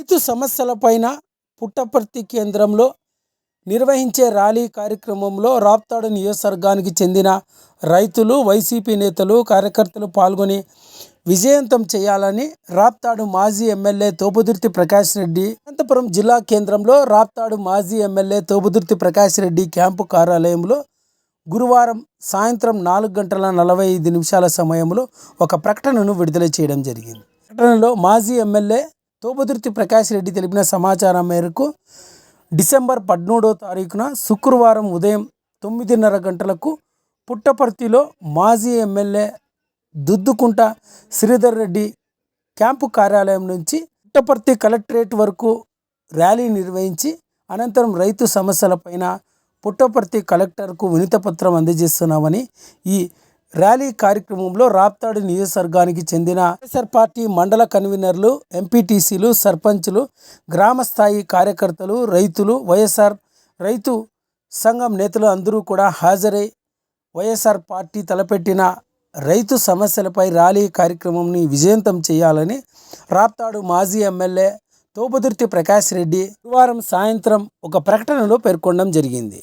రైతు సమస్యలపైన పుట్టపర్తి కేంద్రంలో నిర్వహించే ర్యాలీ కార్యక్రమంలో రాప్తాడు నియోజకవర్గానికి చెందిన రైతులు, వైసీపీ నేతలు, కార్యకర్తలు పాల్గొని విజయవంతం చేయాలని రాప్తాడు మాజీ ఎమ్మెల్యే తోపుదుర్తి ప్రకాష్ రెడ్డి అనంతపురం జిల్లా కేంద్రంలో రాప్తాడు మాజీ ఎమ్మెల్యే తోపుదుర్తి ప్రకాష్ రెడ్డి క్యాంపు కార్యాలయంలో గురువారం సాయంత్రం 4:45 సమయంలో ఒక ప్రకటనను విడుదల చేయడం జరిగింది. ప్రకటనలో మాజీ ఎమ్మెల్యే తోపుదుర్తి ప్రకాష్ రెడ్డి తెలిపిన సమాచారం మేరకు డిసెంబర్ 13వ తారీఖున శుక్రవారం ఉదయం 9:30 గంటలకు పుట్టపర్తిలో మాజీ ఎమ్మెల్యే దుద్దుకుంట శ్రీధర్ రెడ్డి క్యాంపు కార్యాలయం నుంచి పుట్టపర్తి కలెక్టరేట్ వరకు ర్యాలీ నిర్వహించి అనంతరం రైతు సమస్యలపైన పుట్టపర్తి కలెక్టర్కు వినతిపత్రం అందజేస్తున్నామని, ఈ ర్యాలీ కార్యక్రమంలో రాప్తాడు నియోజకవర్గానికి చెందిన వైఎస్ఆర్ పార్టీ మండల కన్వీనర్లు, ఎంపీటీసీలు, సర్పంచులు, గ్రామ స్థాయి కార్యకర్తలు, రైతులు, వైఎస్ఆర్ రైతు సంఘం నేతలు అందరూ కూడా హాజరై వైఎస్ఆర్ పార్టీ తలపెట్టిన రైతు సమస్యలపై ర్యాలీ కార్యక్రమంని విజయవంతం చేయాలని రాప్తాడు మాజీ ఎమ్మెల్యే తోపుదుర్తి ప్రకాష్ రెడ్డి గురువారం సాయంత్రం ఒక ప్రకటనలో పేర్కొనడం జరిగింది.